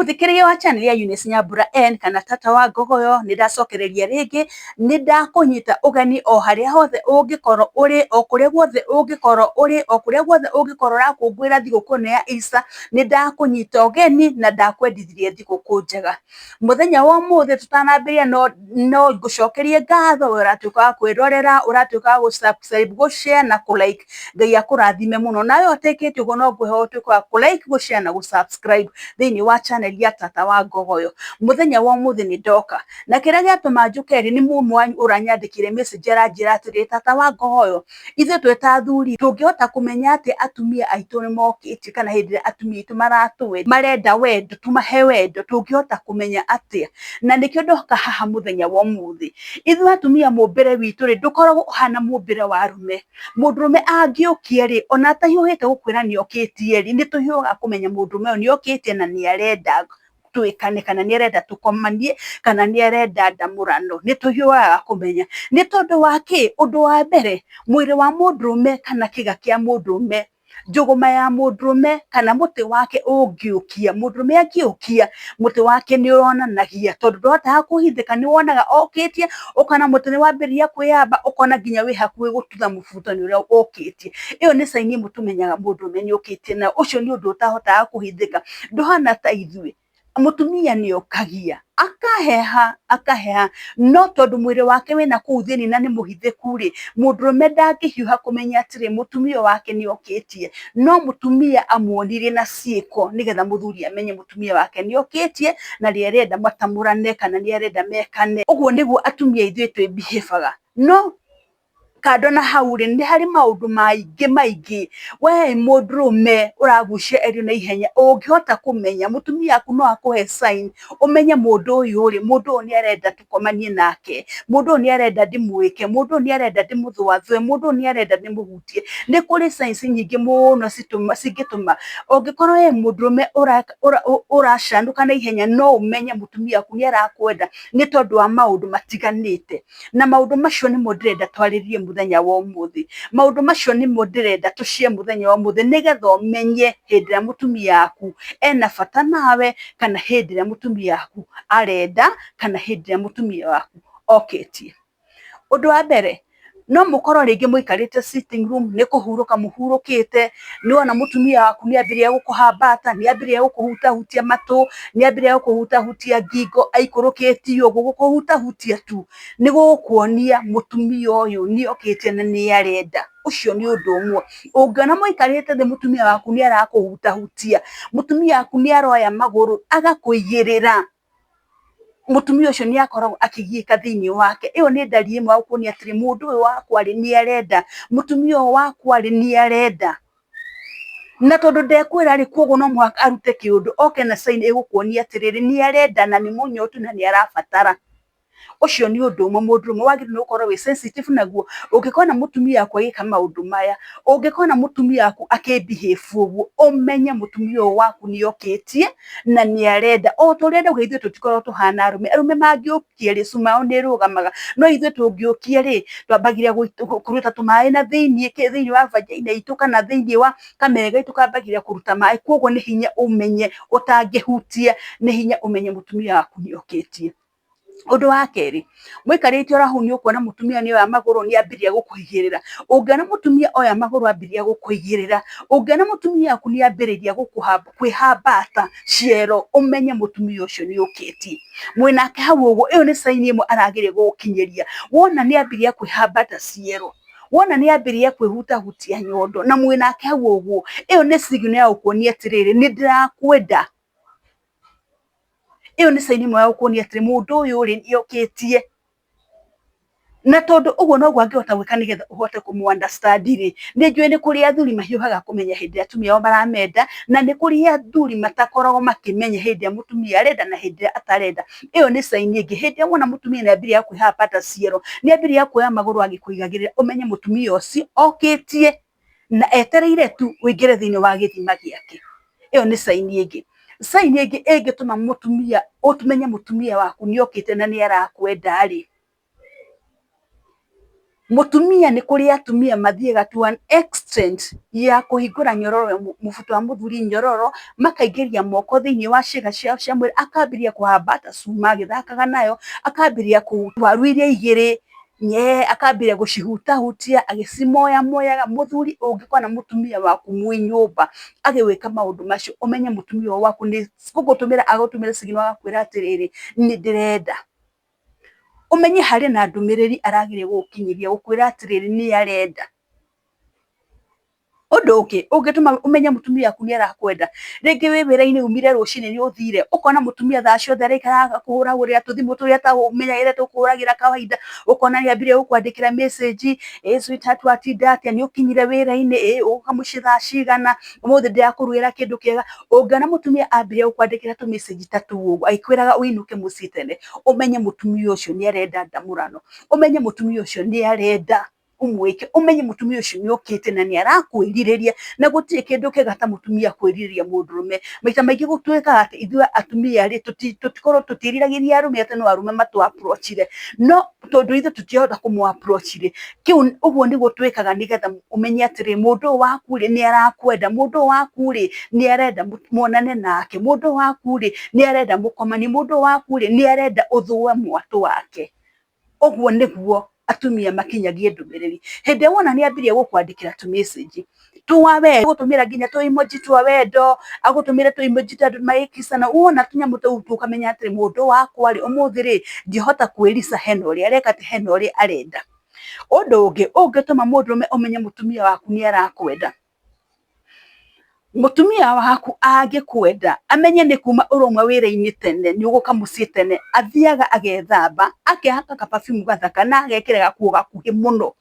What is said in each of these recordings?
Muthikiriria wa channel ya Eunice Nyambura N kana tata wa Ngogoyo nindacokereria ringi nindakunyita ugani o haria hothe ungikoro uri o kuria guothe ungikoro uri o kuria guothe ungikoro rakungwira thiguku ya Easter nindakunyita ugeni na ndakwendithirie thiguku njega muthenya wa muthi tutanambiria no ngucokerie ngatho uratuika wa kwirorera uratuika wa subscribe gushare na like ngai akurathime muno nawe otekete ugo no ngwiho utuika wa like gushare na subscribe thiini wa channel ya tata wa Ngogoyo muthenya wa muthi ni ndoka na kiria giatuma njukeri ni mumwe uranyandikire message aranjira atiri tata wa Ngogoyo ithe tweta athuri tungihota kumenya ati atumia aitu ni mokiti kana hindi atumia itu maratuwe marenda wendo tumahe wendo tungihota kumenya atia na nikio ndoka haha muthenya wa muthi ithu atumia mumbire witu ri ndukoragwo hana mumbire wa arume mundurume angiukia ri ona atahiuhite gukwira ni okitie ri ni tuhiuga kumenya mundurume ni okitie na ni arenda tuikane kana ni arenda tukomanie kana ni arenda ndamurano ni tuhiuga kumenya ni tondu wake undu wa mbere mwiri wa mundurume kana kiga kia mundurume njuguma ya mundurume kana muti wake ungiukia mundurume angiukia muti wake ni uronanagia tondu ndotaga kuhithika ni wonaga okitie ukana muti ni wambiria kwiyamba ukona nginya wi hakuhi gututha mubuto ni uria okitie iyo ni saini mutumenyaga mundurume ni okitie na ucio ni undu utahotaga kuhithika nduhana ta ithui mutumia ni okagia akaheha no tondu mwiri wake wina kuu thiini na ni muhithiku ri mundurume ndangihiuha kumenya atiri mutumia wake ni okitie no mutumia amuonirie na ciiko nigetha muthuri amenye mutumia wake ni okitie na rierenda matamurane kana ni arenda mekane uguo niguo atumia ithui twibihibaga no kando na hauri ni hari maundu maingi we mundurume uragucia erio na ihenya ungihota kumenya mutumia aku no akuhe sign umenye mundu uyu ri mundu ni arenda tukomanie nake mundu ni arenda ndimwike mundu ni arenda ndimuthwathwe mundu ni arenda ndimuhutie ni kuri signs nyingi muno cingituma ungikorwo we mundurume uracanduka na ihenya no umenye mutumia aku ni arakwenda ni tondu wa maundu matiganite na maundu macio ni mundirenda twaririe muthenya wa umuthi maundu macio ni mundirenda tucie muthenya wa umuthi nigetha umenye hindi ya mutumia aku ena bata nawe kana hindi ya mutumia aku arenda kana hindi ya mutumia waku okitie undu wa mbere no mukorwo ringi muikarite sitting room ni kuhuruka muhurukite ni ona mutumia waku ni ambiria gukuhambata ni ambiria gukuhutahutia matu ni ambiria gukuhutahutia ngingo aikurukitio gukuhutahutia tu ni gukuonia mutumia uyu ni okitie na ni arenda ucio ni undu umwe ungana muikarite thi mutumia waku ni arakuhutahutia mutumia waku ni aroya maguru agakuigirira mutumia ucio ni akoragwo akigiika thiini wake iyo ni ndari imwe ukuonia atiri mundu uyu wakwa ri ni arenda mutumia uyu wakwa ri ni arenda na tondu ndekwira ri koguo no muhaka arute kiundu oke na sign igukuonia atiri ni arenda na ni munyotu na ni arabatara ucio ni undu umwe mundurume wagiriire ukorwo wi sensitive naguo ungikona mutumia aku agika maundu maya ungikona mutumia aku akibehave uguo umenye mutumia waku ni okitie na ni arenda o turenda geithio tutikorwo tuhana arume mangiukia ri cumao ni rugamaga no ithui tungiukia ri twambagiria kuruta tumai na thiini wa vagina itu kana thiini wa kamega itu kambagiria kuruta mai koguo ni hinya umenye utangihutia ni hinya umenye mutumia waku ni okitie undu wa keri muikarite ora hu ni ukuona mutumia ni oya maguru ni ambiria gukuigirira ungiona mutumia oya maguru ambiria gukuigirira ungiona mutumia aku ni ambiriria kwihambata ciero umenye mutumia ucio ni ukitie mwinake hau uguo iyo ni sign imwe aragiria gukinyiria wona ni ambiria kwihambata ciero wona ni ambiria kwihutahutia nyondo na mwinake hau uguo iyo ni signal ya ukuonia atiriri ni ndirakwenda iyo ni sign imwe ya ukuonia atiri mundu uyu ri ni okitie na tondu uguo no gwangihota gwika nigetha uhote kumunderstand ri ni njui ni kuri athuri mahiuhaga kumenya hindi atumia ao maramenda na ni kuri athuri matakoragwo makimenya hindi mutumia arenda na hindi atarenda iyo ni sign ingi hindi wona mutumia ni ambiria kwihambata ciero ni ambiria kuoya maguru agikuigagirira umenye mutumia ucio okitie na etereire tu wingire thiini wa githima giake iyo ni sign ingi sign ingi ingituma mutumia utumenye mutumia waku ni okite na ni arakwenda ri Mutumia nĩ kũrĩ atumia mathiaga to an extent ya kũhingũra nyororo mũbuto wa mũthuri nyororo, makaingĩria moko thĩinĩ wa ciĩga ciao cia mwĩrĩ, akambĩrĩria kũhamba ta cuma agĩthakaga nayo, akambĩrĩria waru iria igĩrĩ akambĩrĩria gũcihutahutia agĩcimoya moyaga. Mũthuri ũngĩkona mũtumia waku mwĩ nyũmba agĩwĩka maũndũ macio, ũmenye mũtumia waku nĩ agũtũmĩra signal agakwĩra atĩrĩrĩ nĩ ndĩrenda. Ũmenye harĩ na ndũmĩrĩri aragĩrĩirwo gũkinyĩria gũkwĩra atĩrĩrĩ nĩ arenda. Ũndũ ũngĩ ũngĩtũma ũmenye mũtumia waku nĩ arakwenda, rĩngĩ wĩ wĩra-inĩ umire rũcinĩ nĩ ũthire, ũkona mũtumia thaa ciothe araikara kũhũragũrĩra tũthimũ tũrĩa tũmenyagĩrĩire tũkũhũragĩra kawaida, ũkona nĩ ambĩrĩria gũkwandĩkĩra message, sweetheart watinda atĩa, nĩ ũkinyire wĩra-inĩ, ũka mũciĩ thaa cigana, ũmũthĩ ndĩrakũrugĩra kĩndũ kĩega. Ũngĩona mũtumia ambĩrĩria gũkwandĩkĩra tũ message ta tũu ũguo agĩkwĩraga ũinũke mũciĩ tene, ũmenye mũtumia ũcio nĩ arenda ndamũrano, ũmenye mũtumia ũcio nĩ arenda umwĩke, ũmenye mũtumia ũcio nĩ okĩte na nĩ arakwĩrirĩria, na gũtirĩ kĩndũ kĩega ta mũtumia kwĩrirĩria mũndũrũme. Maita maingĩ gũtuĩkaga atĩ ithuĩ atumia tũtikorwo tũtiĩriragĩria arũme atĩ no arũme matũ approach, no tondũ ithuĩ tũtiahota kũmũ approach rĩ, kĩu ũguo nĩguo twĩkaga nĩgetha ũmenye atĩrĩ mũndũ ũyũ waku rĩ nĩ arakwenda, mũndũ ũyũ waku rĩ nĩ arenda muonane nake, mũndũ ũyũ waku rĩ nĩ arenda mũkomanie, mũndũ ũyũ waku rĩ nĩ arenda ũthũe mwatũ wake. Ũguo nĩguo atumia makinyagie ndũmĩrĩri. Hĩndĩ ĩrĩa wona nĩ ambĩrĩria gũkwandĩkĩra tũ message twa wendo, agũtũmĩra nginya tũ emoji twa wendo, agũtũmĩra tũ emoji ta magĩkissana, wona tũnyamũ tũu ũkamenya atĩrĩ mũndũ wakwa rĩ ũmũthĩ rĩ ngĩhota kwĩrica hena ũrĩa areka, hena ũrĩa arenda. Ũndũ ũngĩ ũngĩtũma mũndũrũme ũmenye mũtumia waku nĩ arakwenda, mũtumia waku angĩkwenda amenye nĩ kuma ũroma wĩra-inĩ tene, nĩ ũgũka mũciĩ tene, athiaga agethamba, akehaka ka perfume gathaka na agekĩra gakuo gakuhĩ mũno,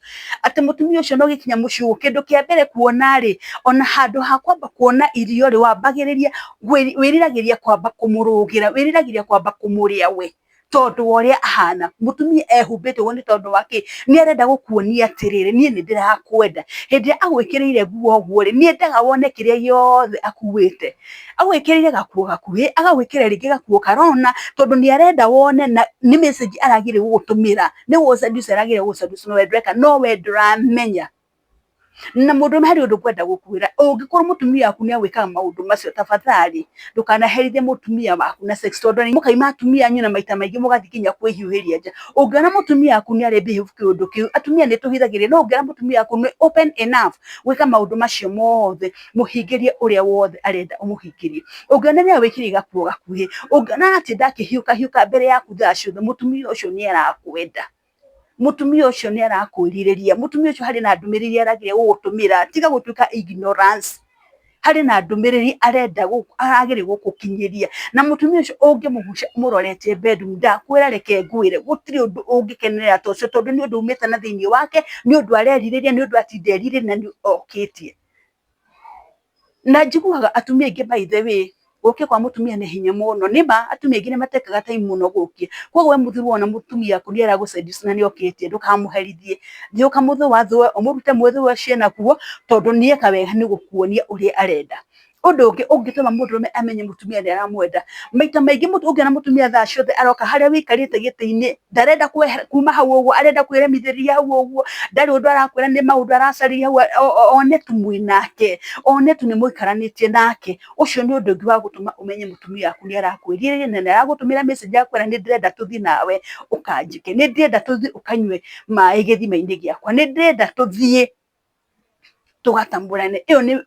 atĩ mũtumia ũcio no gĩkinya mũciĩ ũguo kĩndũ kĩa mbere kuona rĩ, ona handũ ha kwamba kuona irio rĩ, wambagĩrĩria wĩriragĩria kwamba kũmũrũgĩra, wĩriragĩria kwamba kũmũrĩa we tondũ wa ũrĩa ahana. Mũtumia ehumbĩte ũguo nĩ tondũ wa kĩ? Nĩ arenda gũkuonia atĩrĩrĩ niĩ nĩ ndĩrakwenda. Hĩndĩ ĩrĩa agwĩkĩrĩire nguo ũguo rĩ, nĩ endaga wone kĩrĩa gĩothe akuĩte, agwĩkĩrĩire gakuo gakuhĩ, agagwĩkĩra rĩngĩ gakuo karona, tondũ nĩ arenda wone na nĩ message aragĩrĩirwo gũgũtũmĩra, nĩ gũgũseduce aragĩrĩirwo gũgũseduce, no we ndũreka, no we ndũramenya. Na mũndũrũme harĩ ũndũ ngwenda gũkwĩra, ũngĩkorwo mũtumia waku nĩ agwĩkaga maũndũ macio, tafadhali ndũkanaherithie mũtumia waku na sex, tondũ nĩ mũkaima atumia anyu na maita maingĩ mũgathiĩ nginya kwĩhiũhĩria nja. Ũngĩona mũtumia waku nĩ arĩ behave kĩũndũ kĩu, atumia nĩ tũhithagĩria, no ũngĩona mũtumia waku nĩ open enough gwĩka maũndũ macio mothe, mũhingĩrie ũrĩa wothe arenda ũmũhingĩrie. Ũngĩona nĩ agwĩkĩrĩire gakuo gakuhĩ, ũngĩona atĩ ndakĩhiũka mbere yaku thaa ciothe, mũtumia ũcio nĩ arakwenda, mũtumia ũcio nĩ arakwĩrirĩria, mũtumia ũcio harĩ na ndũmĩrĩri aragĩrĩirwo gũgũtũmĩra, tiga gũtuĩka ignorance, harĩ na ndũmĩrĩri arenda aragĩrĩirwo gũgũkinyĩria. Na mũtumia ũcio ũngĩmũgucia ũmũroretie bedroom, ndakwĩra reke ngwĩre gũtirĩ ũndũ ũngĩkenerera ta ũcio, tondũ nĩ ũndũ umĩte na thĩinĩ wake, nĩ ũndũ arerirĩria, nĩ ũndũ atinda erirĩria, na nĩ okĩtie. Na njiguaga atumia aingĩ by the way, gũkĩa kwa mũtumia nĩ hinya mũno, nĩma atumia aingĩ nĩ matekaga time mũno gũkĩa. Koguo we mũthuri wona mũtumia waku nĩ aragũseduce na nĩ okĩtie, ndũkamũherithie, thiĩ ũkamũthũathũe, ũmũrute mwĩthũa nakuo, tondũ nĩ eka wega nĩ gũkuonia ũrĩa arenda. Ũndũ ũngĩ ũngĩtũma mũndũrũme amenye mũtumia nĩ aramwenda, maita maingĩ ũngĩona mũtumia thaa ciothe aroka harĩa wĩikarĩte gĩtĩ-inĩ, ndarenda kuma hau ũguo, arenda kwĩremithĩria hau ũguo, ndarĩ ũndũ arakwĩra, nĩ maũndũ aracarĩria hau, one tu mwĩ nake, one tu nĩ mũikaranĩtie nake. Ũcio nĩ ũndũ ũngĩ wa gũtũma ũmenye mũtumia waku nĩ arakwĩrirĩria na nĩ aragũtũmĩra message akwĩra nĩ ndĩrenda tũthiĩ nawe ũkanjĩke, nĩ ndĩrenda tũthiĩ ũkanyue maĩ gĩthima-inĩ gĩakwa, nĩ ndĩrenda tũthiĩ tũgatambũrane.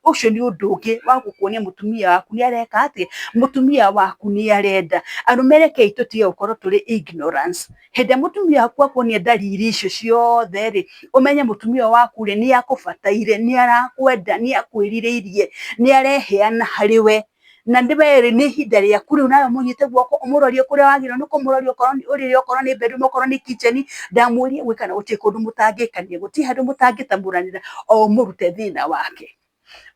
Ũcio nĩ ũndũ ũngĩ wa gũkuonia mũtumia waku nĩ areka atĩ, mũtumia waku nĩ arenda. Arũme rekei tũtige gũkorwo tũrĩ ignorance. Hĩndĩ ĩrĩa mũtumia waku akuonia ndariri icio ciothe rĩ, ũmenye mũtumia waku rĩ nĩ akũbataire, nĩ arakwenda, nĩ akwĩrirĩirie, nĩ areheana harĩ we. Na ndĩwere nĩ ihinda rĩaku rĩu, nawe mũnyite guoko ũmũrorie kũrĩa wagĩrĩirwo nĩ kũmũroria, okorwo nĩ bedroom, okorwo nĩ kitchen, ndamwĩria gwĩ kana gũtirĩ kũndũ mũtangĩkania, gũtirĩ handũ mũtangĩtambũranĩra, o mũrute thĩna wake.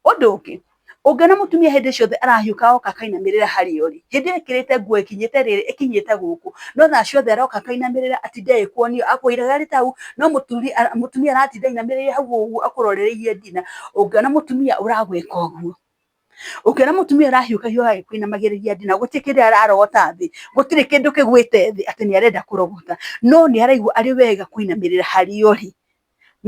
Ũndũ ũngĩ, ũngĩona mũtumia hĩndĩ ciothe arahiũka oka akainamĩrĩra harĩa ũrĩ, hĩndĩ ĩyo ĩkĩrĩte nguo ĩkinyĩte rĩrĩ, ĩkinyĩte gũkũ, no thaa ciothe aroka akainamĩrĩra atinde agĩkuonia akwĩraga arĩ hau, no mũtumia aratinda ainamĩrĩire hau ũguo akũrorereirie ndina. Ũngĩona mũtumia ũragwĩka ũguo, ũngĩona mũtumia ũrahiũka hiũka agĩkũinamagĩrĩria ndina, gũtirĩ kĩndũ ararogota thĩ, gũtirĩ kĩndũ kĩgwĩte thĩ atĩ nĩ arenda kũrogota, no nĩ araigua arĩ wega kũinamĩrĩra harĩa ũrĩ,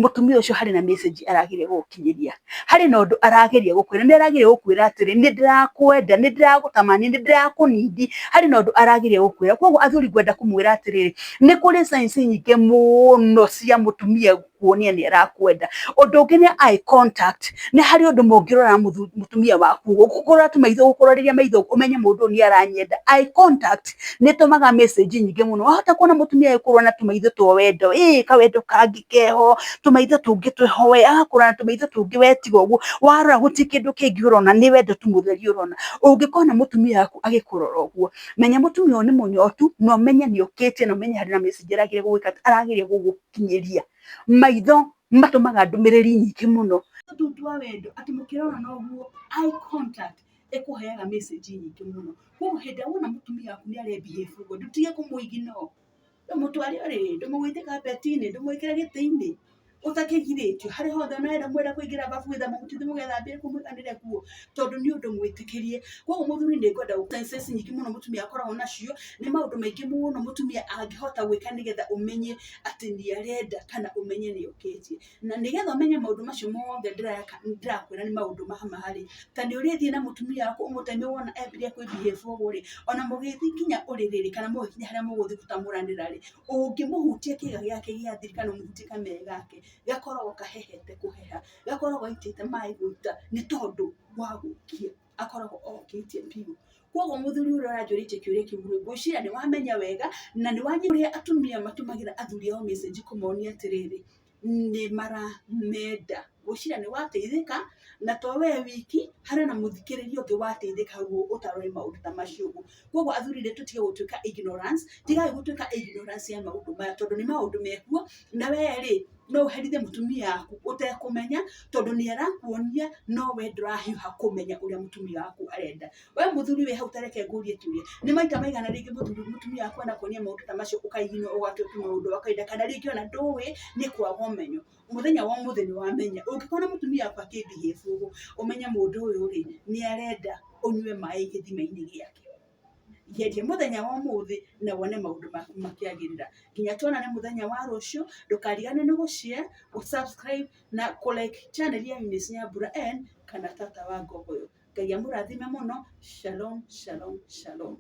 mutumia ucio hari na message arageria gukinyiria, hari na undu arageria gukwira, ni arageria gukwira atiri ni ndirakwenda, ni ndiragutamani, ni ndirakunindi, hari na undu arageria gukwira. Koguo athuri ngwenda kumwira atiriri, ni kuri signs nyingi muno cia mutumia kuonia ni arakwenda. Undu ungi ni eye contact, ni hari undu mungirora mutumia waku, gukura tu maitho, gukuroreria maitho umenye mundu ni aranyenda. Eye contact ni tumaga message nyingi muno. Wahota kuona mutumia akurwa na tumaitho twa wendo, kawendo kangi keho, tumaitho tungi twehoe, agakura na tumaitho tungi wetiga uguo, warora guti kindu kingi urona, ni wendo tu mutheri urona. Ungikona mutumia waku agikurora uguo, menya mutumia uyu ni munyotu, no menye ni ukitie, no menye hari na message arageria gugwika, arageria gugukinyiria. Maitho matumaga ndumiriri nyingi muno tu twa wendo, ati mukirona no uguo. Eye contact ikuheaga message nyingi muno. Koguo hindi wona mutumia waku ni are behave uguo, ndutige kumuigino, ndumutware uri, ndumugwite carpet-ini, ndumwikire giti-ini utakigiritio, hari hothe naenda mwenda kuingira bafu gwithamba mutithi mugethambire kumwikanire kuo, tondu ni undu mwitikirie. Koguo muthuri ni ngwenda senses nyingi muno mutumia akoragwo nacio, ni maundu maingi muno mutumia angihota gwika nigetha umenye ati ni arenda, kana umenye ni ukitie. Na nigetha umenye maundu macio mothe ndirakwira ni maundu mahari, ta ni urithie na mutumia waku umuteme wona ebire kwi behave uguo ri, ona mugithi kinya uririri kana mugikinya haria muguthi kutamuranira ri, ungimuhutia kiga giake gia thiri kana umuhutie kamere gake, gakoragwo kahehete kuheha, gakoragwo gaitite mai guita, ni tondu wa gukia akoragwo okitie piu. Koguo muthuri uria aranjuritie kiuria kiu ngwiciria ni wamenya wega, na ni wanyiria atumia matumagira athuri ao message kumonia atiriri ni maramenda. Ngwiciria ni wateithika, na to we wiki, hari na muthikiriria ungi wateithika guo utarore maundu ta macio uguo. Koguo athuri ni tutige gutuika ignorance, tigai gutuika ignorance ya maundu maya, tondu ni maundu mekuo, na we ri no uherithie mutumia waku utekumenya, tondu ni arakuonia, no we ndurahiuha kumenya uria mutumia waku arenda. We muthuri wi hau tareke ngurie kiuria, ni maita maigana ringi mutumia waku anakuonia maundu ta macio ukaigino ugatuika maundu wakaida, kana ringi ona ndui ni kwaga umenyo. Muthenya wa umuthi ni wamenya, ungikona mutumia waku akibehave uguo, umenye mundu uyu ri ni arenda unyue mai githima-ini giake. Geria muthenya wa umuthi na wone maundu maku makiagirira. Nginya tuonane muthenya wa rucio, ndukarigane ni gushare, subscribe na kulike channel ya Eunice Nyambura N kana Tata wa Ngogoyo. Ngai amurathime muno. Shalom, shalom, shalom.